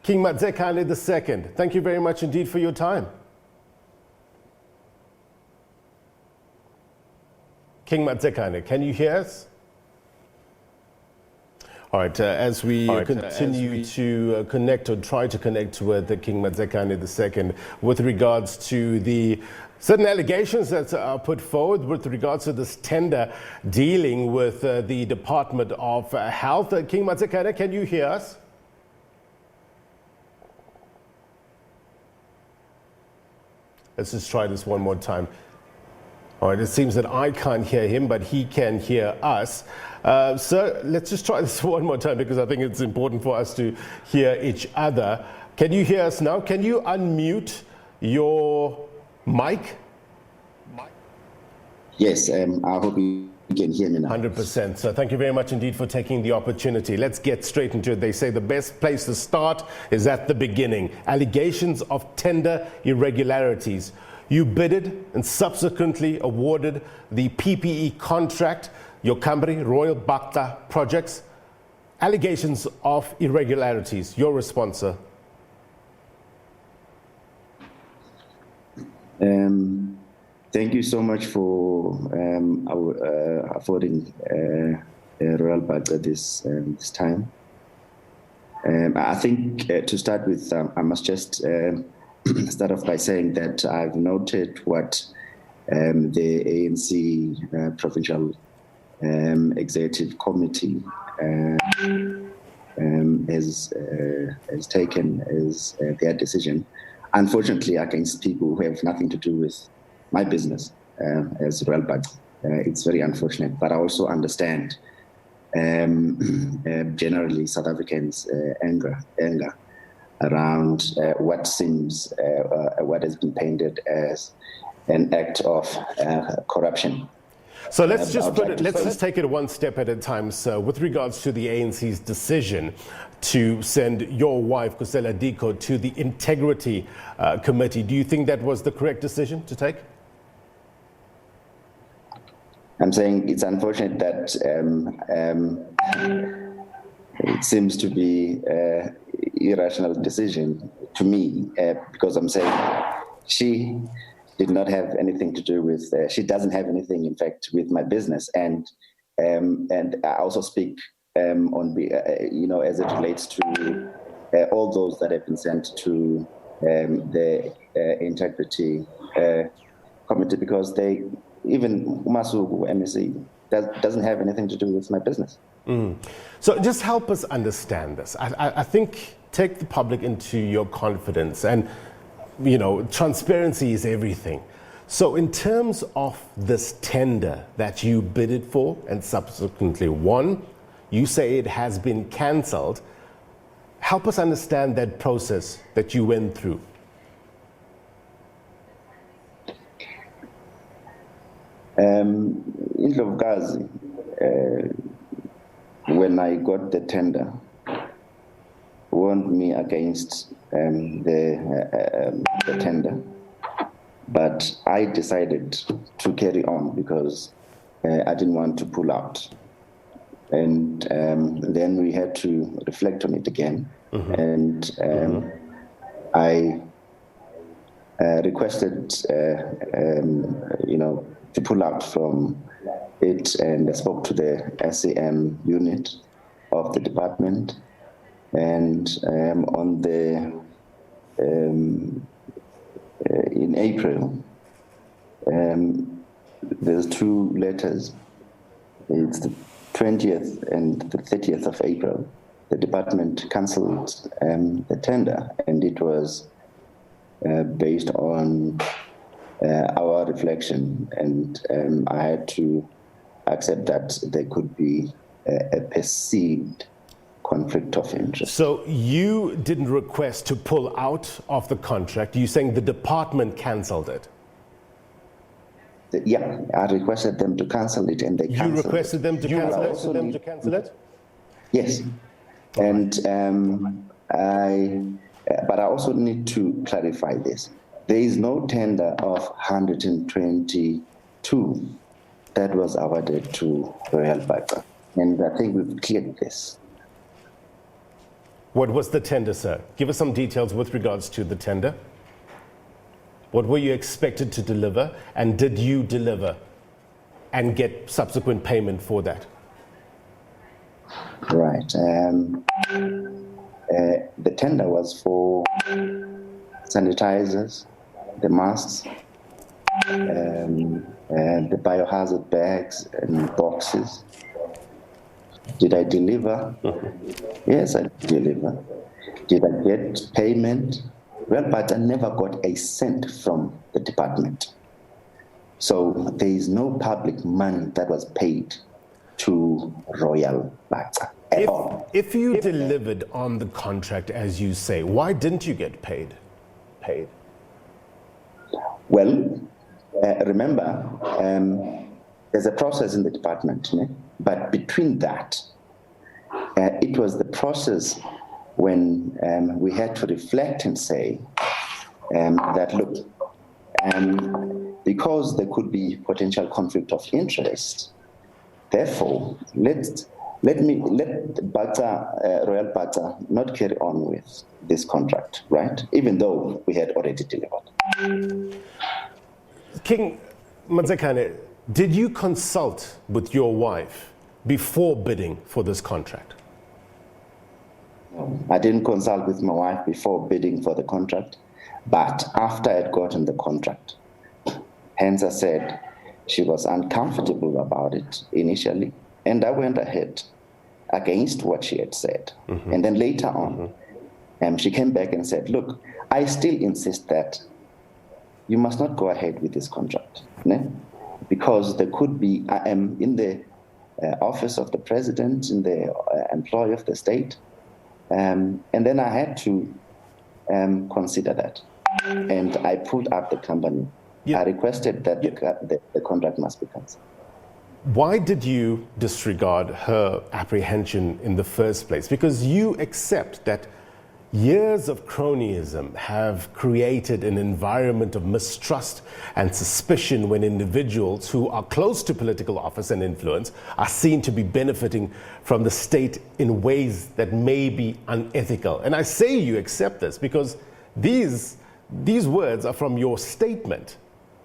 King Madzikane II, thank you very much indeed for your time. King Madzikane, can you hear us? All right, as we continue to connect or try to connect with the King Madzikane II with regards to the certain allegations that are put forward with regards to this tender dealing with the Department of Health. King Madzikane, can you hear us? Let's just try this one more time. All right, it seems that I can't hear him, but he can hear us. Sir, let's just try this one more time because I think it's important for us to hear each other. Can you hear us now? Can you unmute your mic? Yes, I hope you can hear me now. 100%. So thank you very much indeed for taking the opportunity. Let's get straight into it. They say the best place to start is at the beginning. Allegations of tender irregularities. You bidded and subsequently awarded the PPE contract, your company, Royal Bakta Projects. Allegations of irregularities. Your response, sir? Thank you so much for affording Royal Bakta this time. I think to start with, I must just start off by saying that I've noted what the ANC Provincial Executive Committee has taken as their decision, unfortunately against people who have nothing to do with my business as Royal Bakta. It's very unfortunate, but I also understand generally South Africans' anger around what seems, what has been painted as an act of corruption. So let's just take it one step at a time, sir. With regards to the ANC's decision to send your wife, Madzikane Diko, to the Integrity Committee, do you think that was the correct decision to take? I'm saying it's unfortunate that it seems to be an irrational decision to me, because I'm saying she did not have anything to do with, she doesn't have anything, in fact, with my business. And I also speak on, as it relates to all those that have been sent to the Integrity Committee, because they, even Masuku MSC, doesn't have anything to do with my business. So just help us understand this. I think take the public into your confidence, and transparency is everything. So in terms of this tender that you bidded for and subsequently won, you say it has been cancelled. Help us understand that process that you went through. Indlovukazi, when I got the tender, warned me against the tender, but I decided to carry on because I didn't want to pull out. And then we had to reflect on it again. And I requested, to pull out from it, and I spoke to the SAM unit of the department. And on the in April, there's two letters. It's the 20th and the 30th of April. The department cancelled the tender, and it was based on our reflection, and I had to accept that there could be a perceived conflict of interest. So you didn't request to pull out of the contract. You're saying the department cancelled it? Yeah, I requested them to cancel it, and they cancelled it. You requested them to cancel it? Yes. And but I also need to clarify this. There is no tender of 122 that was awarded to Royal Bakta, and I think we've cleared this. What was the tender, sir? Give us some details with regards to the tender. What were you expected to deliver, and did you deliver and get subsequent payment for that? Right. The tender was for sanitizers, the masks, the biohazard bags and boxes. Did I deliver? Yes, I delivered. Did I get payment? Well, but I never got a cent from the department. So there is no public money that was paid to Royal Bata at all. If you delivered on the contract, as you say, why didn't you get paid? Well, remember, there's a process in the department, but between that, it was the process when we had to reflect and say that, look, because there could be potential conflict of interest, therefore, let Royal Bata not carry on with this contract, right? Even though we had already delivered. King Madzikane, did you consult with your wife before bidding for this contract? No, I didn't consult with my wife before bidding for the contract, but after I had gotten the contract, hence I said she was uncomfortable about it initially, and I went ahead against what she had said. Mm-hmm. And then later on, she came back and said, look, I still insist that you must not go ahead with this contract, because there could be, I am in the office of the president, in the employ of the state, and then I had to consider that. And I pulled out the company. I requested that the contract must be cancelled. Why did you disregard her apprehension in the first place? Because you accept that years of cronyism have created an environment of mistrust and suspicion when individuals who are close to political office and influence are seen to be benefiting from the state in ways that may be unethical. And I say you accept this because these words are from your statement.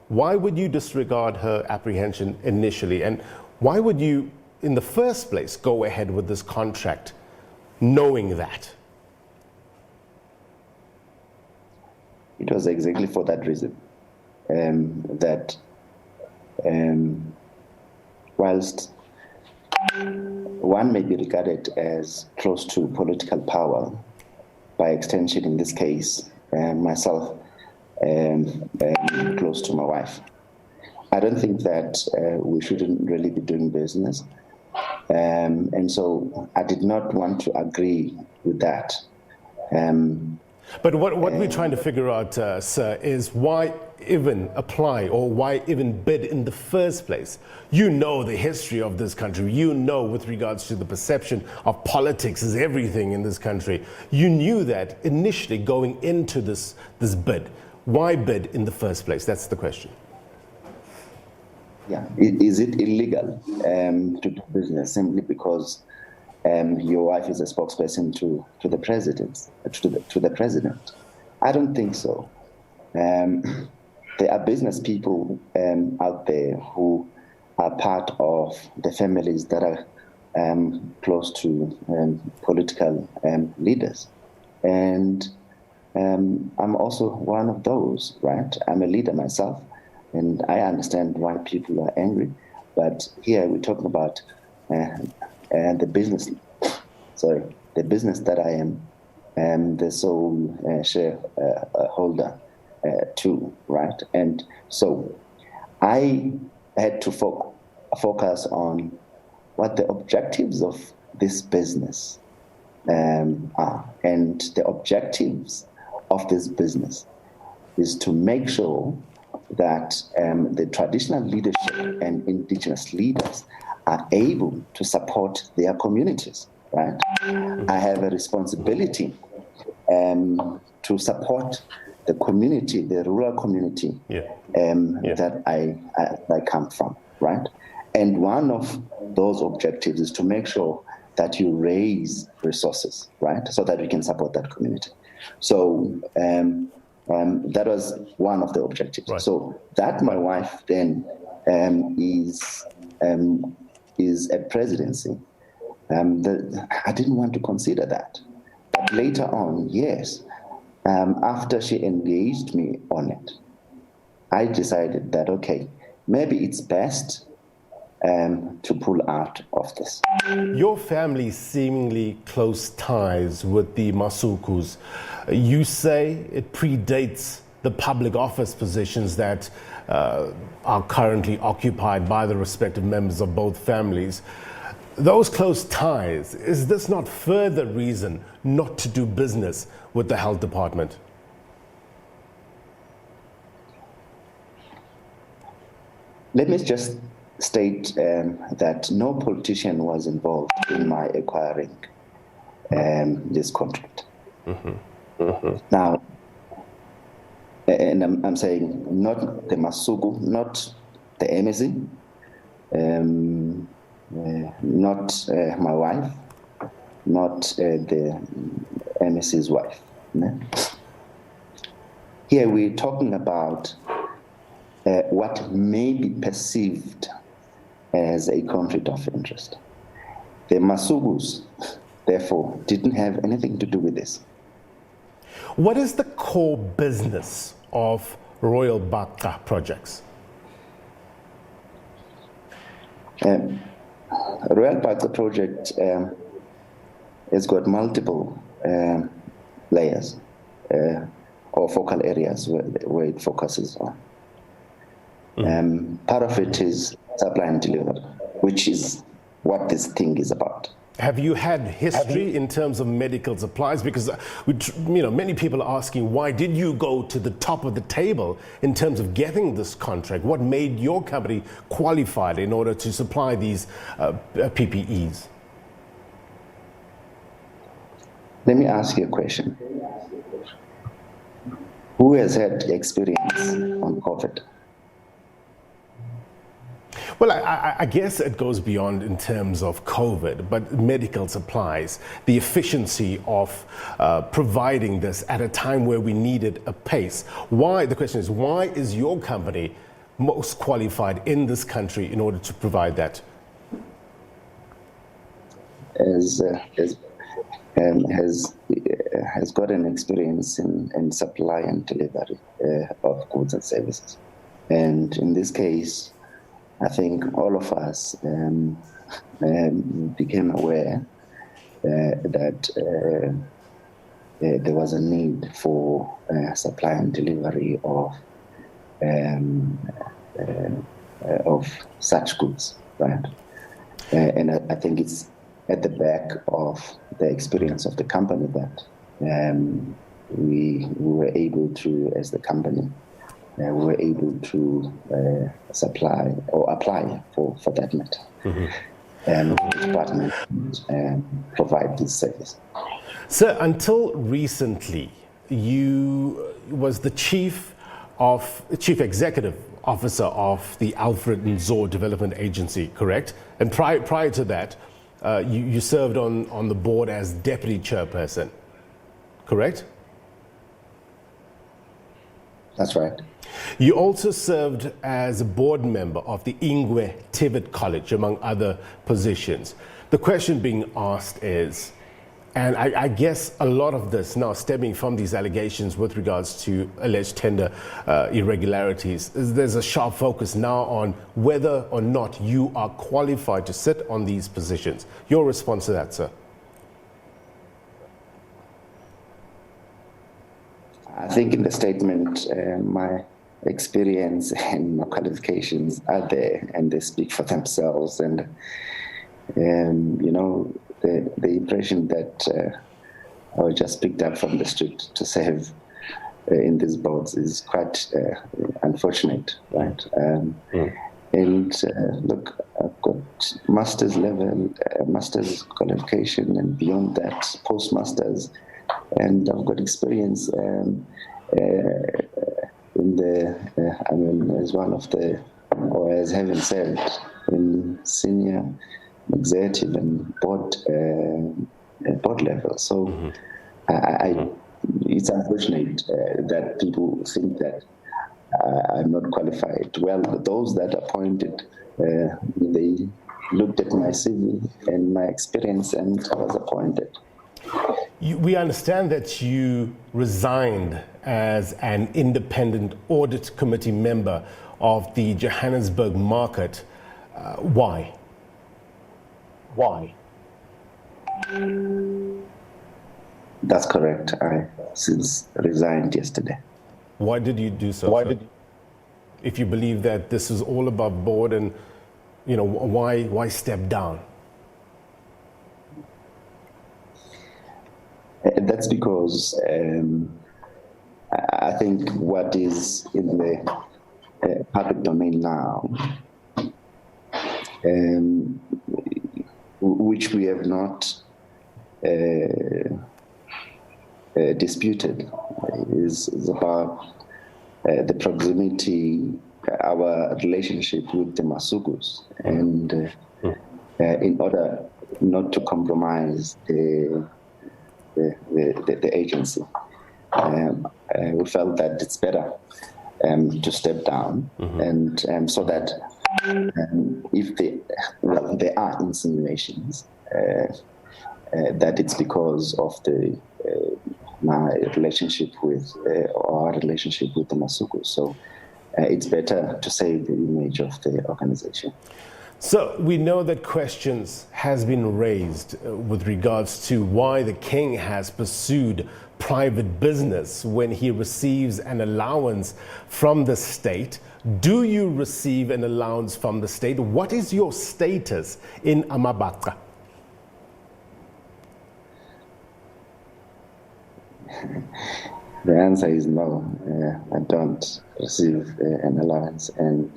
Why would you disregard her apprehension initially? And why would you, in the first place, go ahead with this contract knowing that? It was exactly for that reason, that whilst one may be regarded as close to political power, by extension in this case, myself, close to my wife, I don't think that we shouldn't really be doing business. And so I did not want to agree with that. But what we're trying to figure out, sir, is why even apply or why even bid in the first place? You know the history of this country. You know with regards to the perception of politics is everything in this country. You knew that initially going into this bid. Why bid in the first place? That's the question. Yeah, is it illegal to do business simply because your wife is a spokesperson to the president? To the president? I don't think so. There are business people out there who are part of the families that are close to political leaders, and I'm also one of those. Right? I'm a leader myself. And I understand why people are angry, but here we're talking about the business. Sorry, the business that I am the sole shareholder to, right? And so I had to focus on what the objectives of this business are, and the objectives of this business is to make sure that the traditional leadership and indigenous leaders are able to support their communities, right? I have a responsibility to support the community, the rural community that I come from, right? And one of those objectives is to make sure that you raise resources, right, so that we can support that community. So that was one of the objectives. Right. So that my wife then is a presidency. I didn't want to consider that. But later on, yes, after she engaged me on it, I decided that, okay, maybe it's best to pull out of this. Your family's seemingly close ties with the Masukus, you say it predates the public office positions that are currently occupied by the respective members of both families. Those close ties, is this not further reason not to do business with the health department? Let me just state that no politician was involved in my acquiring this contract. Now, and I'm saying not the Masuku, not the MEC, not my wife, not the MEC's wife. Here we're talking about what may be perceived as a conflict of interest. The Masugus, therefore, didn't have anything to do with this. What is the core business of Royal Baka projects? Royal Baka project has got multiple layers or focal areas where it focuses on. Part of it is supply and delivery, which is what this thing is about. Have you had history in terms of medical supplies? Because many people are asking, why did you go to the top of the table in terms of getting this contract? What made your company qualified in order to supply these PPEs? Let me ask you a question. Who has had experience on COVID? Well, I guess it goes beyond in terms of COVID, but medical supplies, the efficiency of providing this at a time where we needed a pace. The question is, why is your company most qualified in this country in order to provide that? Has got an experience in supply and delivery of goods and services. And in this case, I think all of us became aware that there was a need for supply and delivery of such goods, right? And I think it's at the back of the experience of the company that we were able to, as the company, we were able to supply or apply for that matter, and department provide this service. Sir, until recently, you was the chief executive officer of the Alfred Nzo Development Agency, correct? And prior to that, you served on the board as deputy chairperson, correct? That's right. You also served as a board member of the Ingwe Tivet College, among other positions. The question being asked is, and I guess a lot of this now stemming from these allegations with regards to alleged tender irregularities, there's a sharp focus now on whether or not you are qualified to sit on these positions. Your response to that, sir? I think in the statement, my experience and my qualifications are there, and they speak for themselves. And the impression that I just picked up from the street to serve in these boards is quite unfortunate, right? And look, I've got master's level, master's qualification, and beyond that, postmasters. And I've got experience as one of the, or as having served in senior executive and board level. So it's unfortunate that people think that I'm not qualified. Well, those that appointed, they looked at my CV and my experience, and I was appointed. We understand that you resigned as an independent audit committee member of the Johannesburg market. Why? Why? That's correct. I since resigned yesterday. Why did you do so? If you believe that this is all above board, and why step down? That's because I think what is in the public domain now, which we have not disputed, is about the proximity, our relationship with the Masukus, and in order not to compromise the agency, we felt that it's better to step down, and so that if there are insinuations that it's because of my relationship with our relationship with the Masuku. So it's better to save the image of the organization. So we know that questions has been raised with regards to why the king has pursued private business when he receives an allowance from the state. Do you receive an allowance from the state? What is your status in Amabaka? The answer is no. I don't receive an allowance, and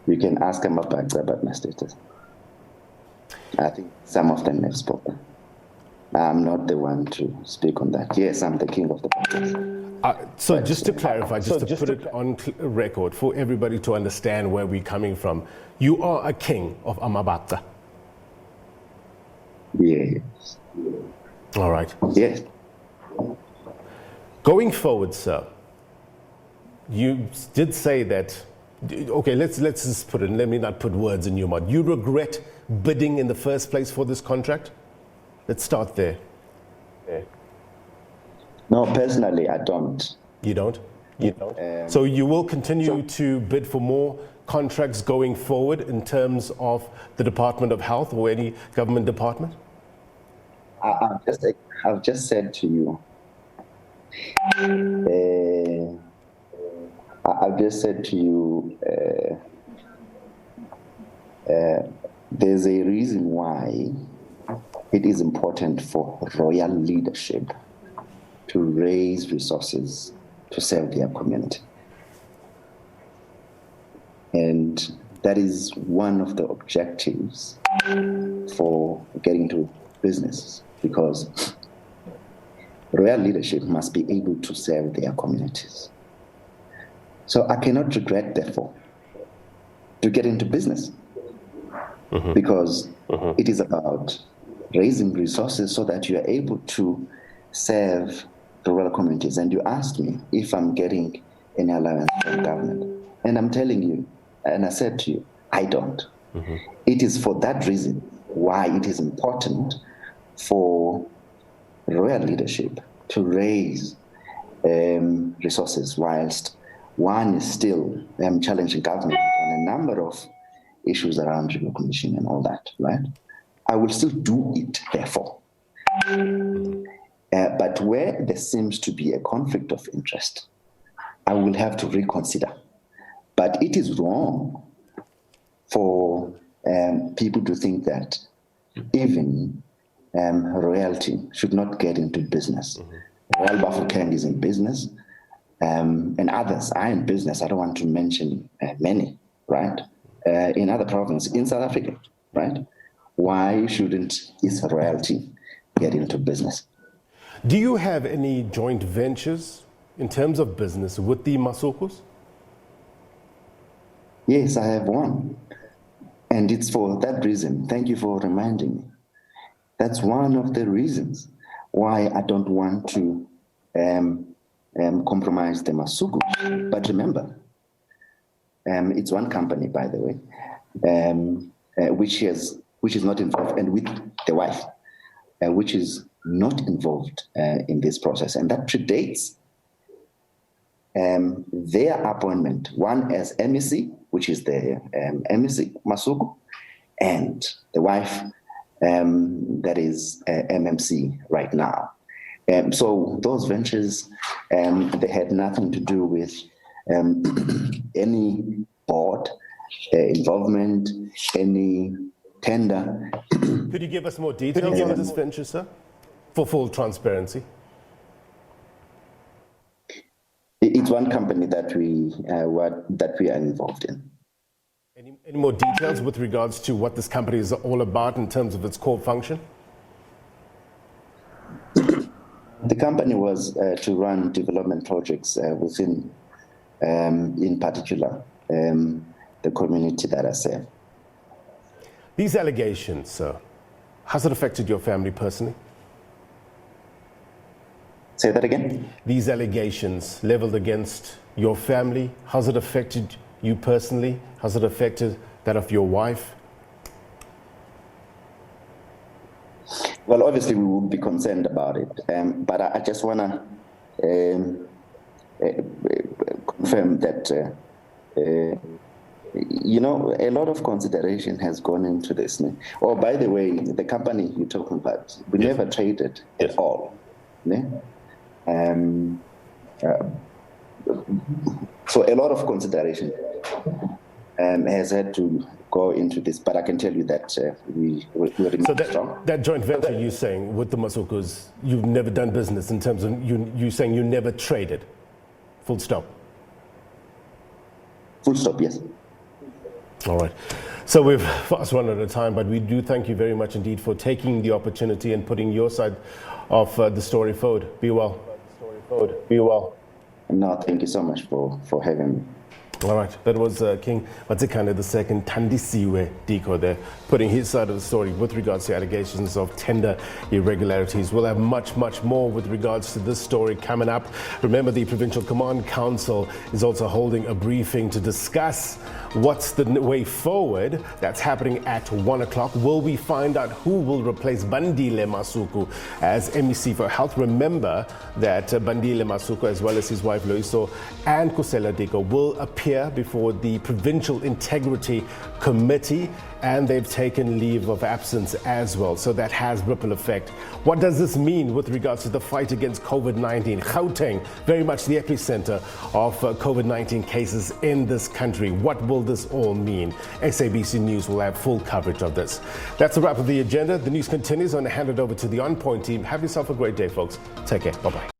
you can ask Amabaka about my status. I think some of them have spoken. I'm not the one to speak on that. Yes, I'm the king of the parties. So just to clarify, just to put it on record for everybody to understand where we're coming from, you are a king of Amabaka. Yes. All right. Yes. Going forward, sir, you did say that, okay, let's just put it, let me not put words in your mouth. You regret bidding in the first place for this contract? Let's start there. No, personally, I don't. You don't? You don't? So you will continue to bid for more contracts going forward in terms of the Department of Health or any government department? I've just said to you, there's a reason why it is important for royal leadership to raise resources to serve their community. And that is one of the objectives for getting to business, because royal leadership must be able to serve their communities. So I cannot regret, therefore, to get into business, because it is about raising resources so that you are able to serve the rural communities. And you asked me if I'm getting any allowance from government. And I'm telling you, and I said to you, I don't. It is for that reason why it is important for royal leadership to raise resources, whilst one is still challenging government on a number of issues around recognition and all that, right? I will still do it, therefore. But where there seems to be a conflict of interest, I will have to reconsider. But it is wrong for people to think that even royalty should not get into business. Royal Bafokeng is in business, and others are in business. I don't want to mention many, right? In other provinces, in South Africa, right? Why shouldn't its royalty get into business? Do you have any joint ventures in terms of business with the Masokus? Yes, I have one. And it's for that reason, thank you for reminding me. That's one of the reasons why I don't want to compromise the Masuku. But remember, it's one company, by the way, which is not involved, and with the wife, which is not involved in this process. And that predates their appointment, one as MEC, which is the MEC Masuku, and the wife that is MMC right now. So those ventures, they had nothing to do with any board involvement, any tender. Could you give us more details on this venture, sir, for full transparency? It's one company that we are involved in. Any more details with regards to what this company is all about in terms of its core function? The company was to run development projects within, in particular, the community that I serve. These allegations, sir, has it affected your family personally? Say that again? These allegations leveled against your family, has it affected you personally? Has it affected that of your wife? Well, obviously we would be concerned about it, but I just want to confirm that, you know, a lot of consideration has gone into this. Oh, by the way, the company you're talking about, we never traded at all. So a lot of consideration has had to go into this, but I can tell you that we remain strong. That joint venture you're saying with the Masukus, you've never done business in terms of you saying you never traded, full stop? Full stop, yes. All right. So we've fast run out of time, but we do thank you very much indeed for taking the opportunity and putting your side of the story forward. Be well. Be well. No, thank you so much for having me. All right, that was King Madzikane II Tandisiwe Diko there, putting his side of the story with regards to allegations of tender irregularities. We'll have much more with regards to this story coming up. Remember, the Provincial Command Council is also holding a briefing to discuss what's the way forward. That's happening at 1 o'clock. Will we find out who will replace Bandile Masuku as MEC for Health? Remember that Bandile Masuku, as well as his wife Loiso and Kusela Diko, will appear before the Provincial Integrity Committee, and they've taken leave of absence as well. So that has ripple effect. What does this mean with regards to the fight against COVID-19? Gauteng, very much the epicenter of COVID-19 cases in this country. What will this all mean? SABC News will have full coverage of this. That's a wrap of the agenda. The news continues. I'm going to hand it over to the On Point team. Have yourself a great day, folks. Take care. Bye-bye.